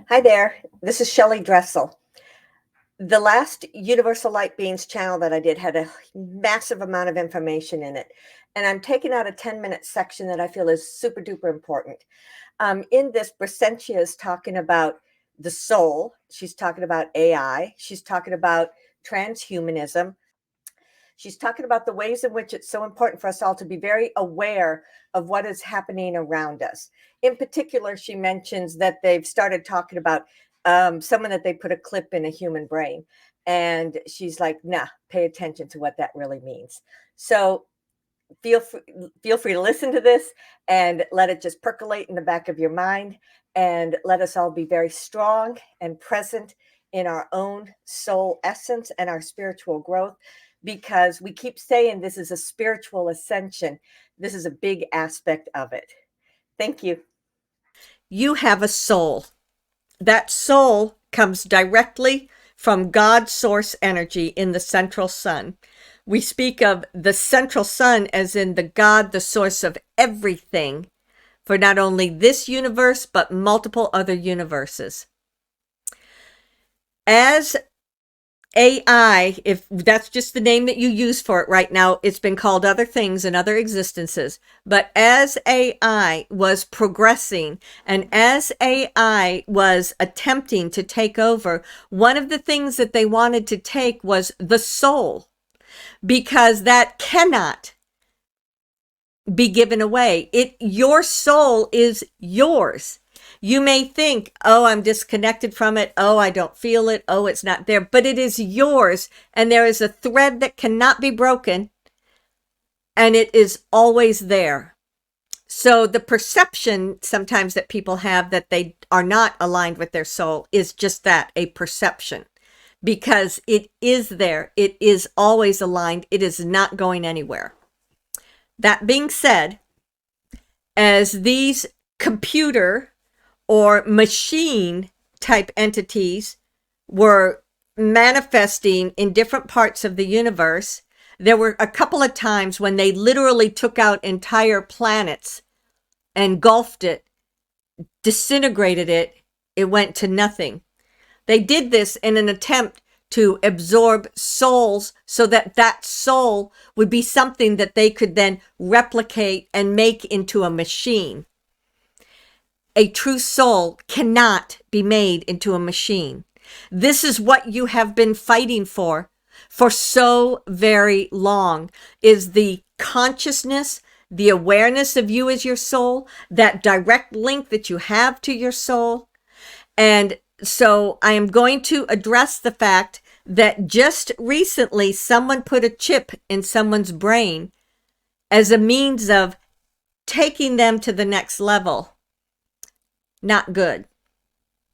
Hi there, this is Shelly Dressel. The last Universal Light Beings channel that I did had a massive amount of information in it. And I'm taking out a 10-minute section that I feel is super duper important. In this, Brysentia is talking about the soul. She's talking about AI. She's talking about transhumanism. She's talking about the ways in which it's so important for us all to be very aware of what is happening around us. In particular, she mentions that they've started talking about someone that they put a clip in a human brain. And she's like, nah, pay attention to what that really means. So feel free, feel free to listen to this and let it just percolate in the back of your mind. And let us all be very strong and present in our own soul essence and our spiritual growth, because we keep saying this is a spiritual ascension. This is a big aspect of it. Thank you. You have a soul. That soul comes directly from God's source energy in the central sun. We speak of the central sun as in the God, the source of everything, for not only this universe, but multiple other universes. As AI, if that's just the name that you use for it right now, it's been called other things in other existences. But as AI was progressing and as AI was attempting to take over, one of the things that they wanted to take was the soul, because that cannot be given away. Your soul is yours. You may think, oh, I'm disconnected from it. Oh, I don't feel it. Oh, it's not there. But it is yours. And there is a thread that cannot be broken. And it is always there. So the perception sometimes that people have that they are not aligned with their soul is just that, a perception. Because it is there. It is always aligned. It is not going anywhere. That being said, as these computer or machine type entities were manifesting in different parts of the universe, there were a couple of times when they literally took out entire planets, engulfed it, disintegrated it. It went to nothing. They did this in an attempt to absorb souls so that that soul would be something that they could then replicate and make into a machine. A true soul cannot be made into a machine. This is what you have been fighting for so very long, is the consciousness, the awareness of you as your soul, that direct link that you have to your soul. And so I am going to address the fact that just recently someone put a chip in someone's brain as a means of taking them to the next level. Not good.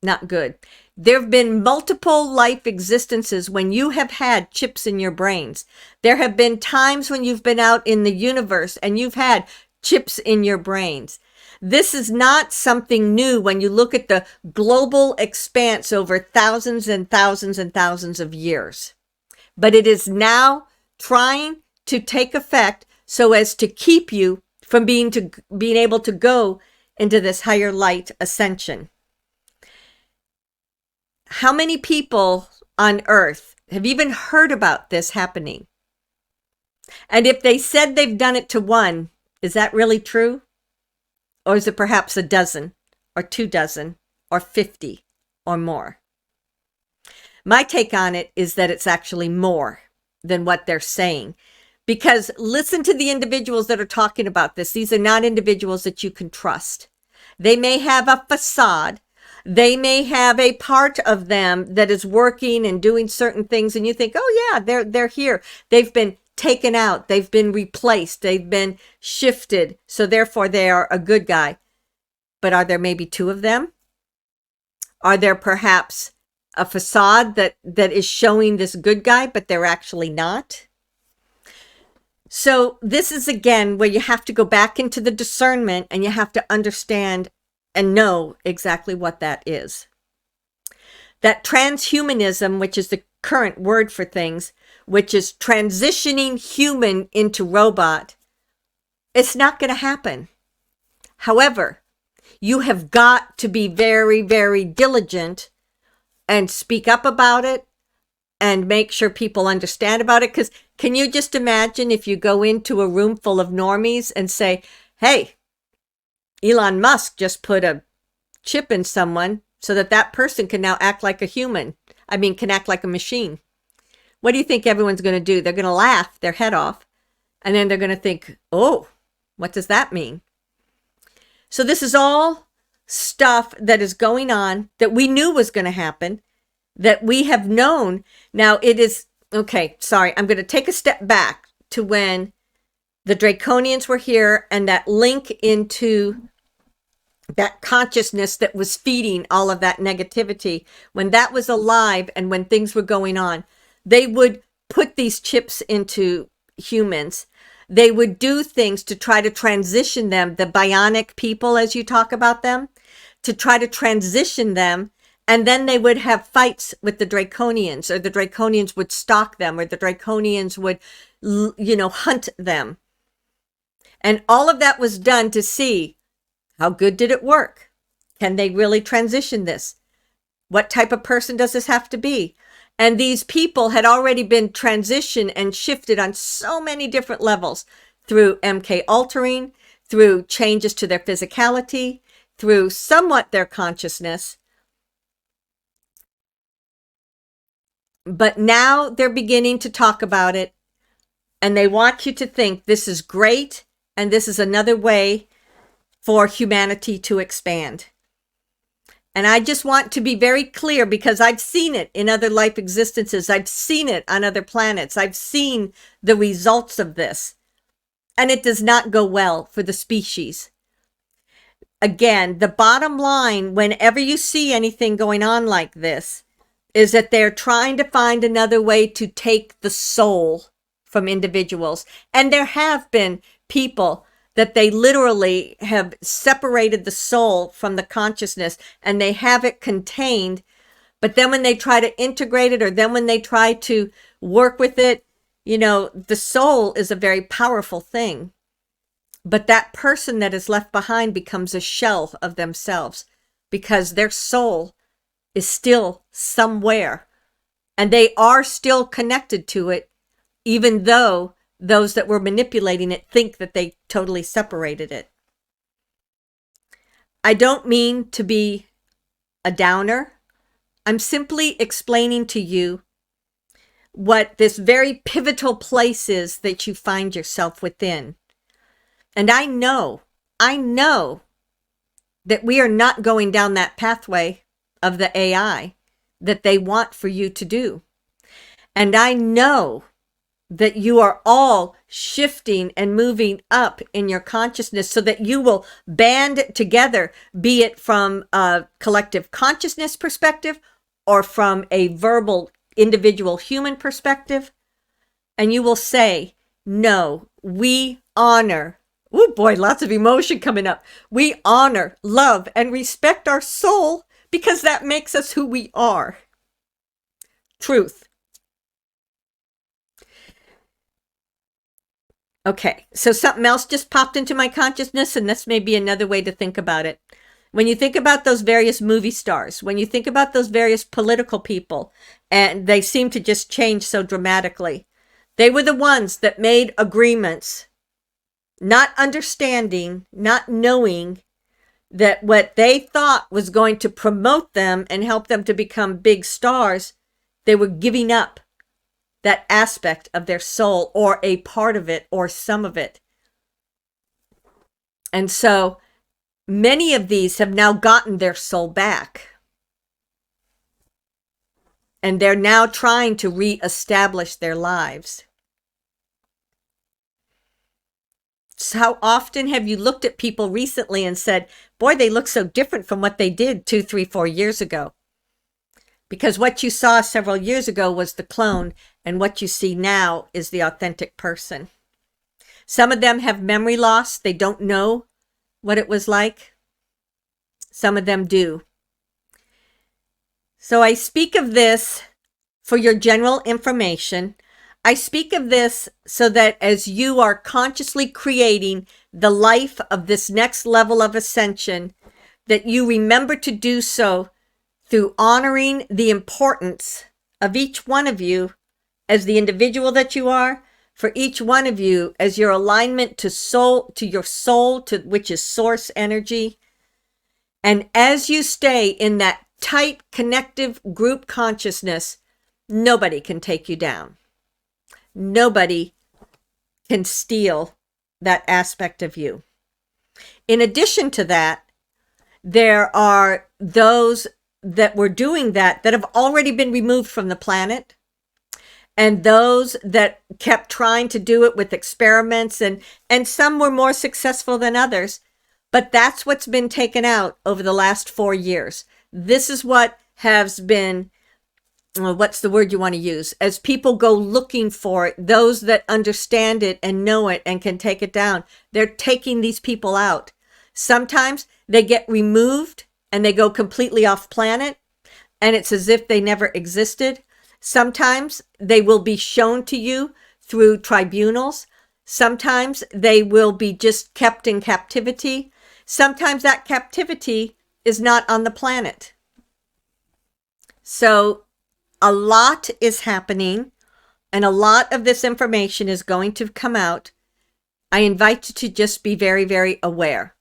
Not good. There have been multiple life existences when you have had chips in your brains. There have been times when you've been out in the universe and you've had chips in your brains. This is not something new when you look at the global expanse over thousands and thousands and thousands of years. But it is now trying to take effect so as to keep you from being able to go into this higher light ascension. How many people on earth have even heard about this happening? And if they said they've done it to one, is that really true? Or is it perhaps a dozen or 2 dozen or 50 or more? My take on it is that it's actually more than what they're saying. Because listen to the individuals that are talking about this. These are not individuals that you can trust. They may have a facade. They may have a part of them that is working and doing certain things. And you think, oh yeah, they're here. They've been taken out. They've been replaced. They've been shifted. So therefore they are a good guy. But are there maybe 2 of them? Are there perhaps a facade that is showing this good guy, but they're actually not? So this is again where you have to go back into the discernment and you have to understand and know exactly what that is. That transhumanism, which is the current word for things, which is transitioning human into robot, it's not going to happen. However, You have got to be very, very diligent and speak up about it and make sure people understand about it. Because can you just imagine if you go into a room full of normies and say, hey, Elon Musk just put a chip in someone so that that person can now act like a human. I mean, can act like a machine. What do you think everyone's going to do? They're going to laugh their head off. And then they're going to think, oh, what does that mean? So this is all stuff that is going on that we knew was going to happen, that we have known. Now it is, okay, sorry, I'm going to take a step back to when the Draconians were here and that link into that consciousness that was feeding all of that negativity. When that was alive and when things were going on, they would put these chips into humans. They would do things to try to transition them, the bionic people, as you talk about them, to try to transition them. And then they would have fights with the Draconians, or the Draconians would stalk them, or the Draconians would, hunt them. And all of that was done to see how good did it work? Can they really transition this? What type of person does this have to be? And these people had already been transitioned and shifted on so many different levels through MK altering, through changes to their physicality, through somewhat their consciousness. But now they're beginning to talk about it, and they want you to think this is great, and this is another way for humanity to expand. And I just want to be very clear, because I've seen it in other life existences. I've seen it on other planets. I've seen the results of this. And it does not go well for the species. Again, the bottom line, whenever you see anything going on like this, is that they're trying to find another way to take the soul from individuals. And there have been people that they literally have separated the soul from the consciousness and they have it contained. But then when they try to integrate it, or then when they try to work with it, the soul is a very powerful thing. But that person that is left behind becomes a shell of themselves, because their soul is still somewhere and they are still connected to it, even though those that were manipulating it think that they totally separated it. I don't mean to be a downer. I'm simply explaining to you what this very pivotal place is that you find yourself within. And I know that we are not going down that pathway of the AI that they want for you to do. And I know that you are all shifting and moving up in your consciousness so that you will band together, be it from a collective consciousness perspective or from a verbal individual human perspective. And you will say, no, we honor, oh boy, lots of emotion coming up. We honor, love, and respect our soul because that makes us who we are. Truth. Okay, so something else just popped into my consciousness, and this may be another way to think about it. When you think about those various movie stars, when you think about those various political people, and they seem to just change so dramatically, they were the ones that made agreements, not understanding, not knowing that what they thought was going to promote them and help them to become big stars, they were giving up that aspect of their soul, or a part of it, or some of it. And so many of these have now gotten their soul back. And they're now trying to reestablish their lives. So how often have you looked at people recently and said, boy, they look so different from what they did 2, 3, 4 years ago? Because what you saw several years ago was the clone, and what you see now is the authentic person. Some of them have memory loss. They don't know what it was like. Some of them do. So I speak of this for your general information. I speak of this so that as you are consciously creating the life of this next level of ascension, that you remember to do so through honoring the importance of each one of you as the individual that you are, for each one of you as your alignment to soul, to your soul, to which is source energy. And as you stay in that tight connective group consciousness, nobody can take you down. Nobody can steal that aspect of you. In addition to that, there are those that were doing that have already been removed from the planet, and those that kept trying to do it with experiments, and some were more successful than others. But that's what's been taken out over the last 4 years. This is what has been, what's the word you want to use? As people go looking for it, those that understand it and know it and can take it down, they're taking these people out. Sometimes they get removed and they go completely off planet, and it's as if they never existed. Sometimes they will be shown to you through tribunals. Sometimes they will be just kept in captivity. Sometimes that captivity is not on the planet. So a lot is happening, and a lot of this information is going to come out. I invite you to just be very, very aware.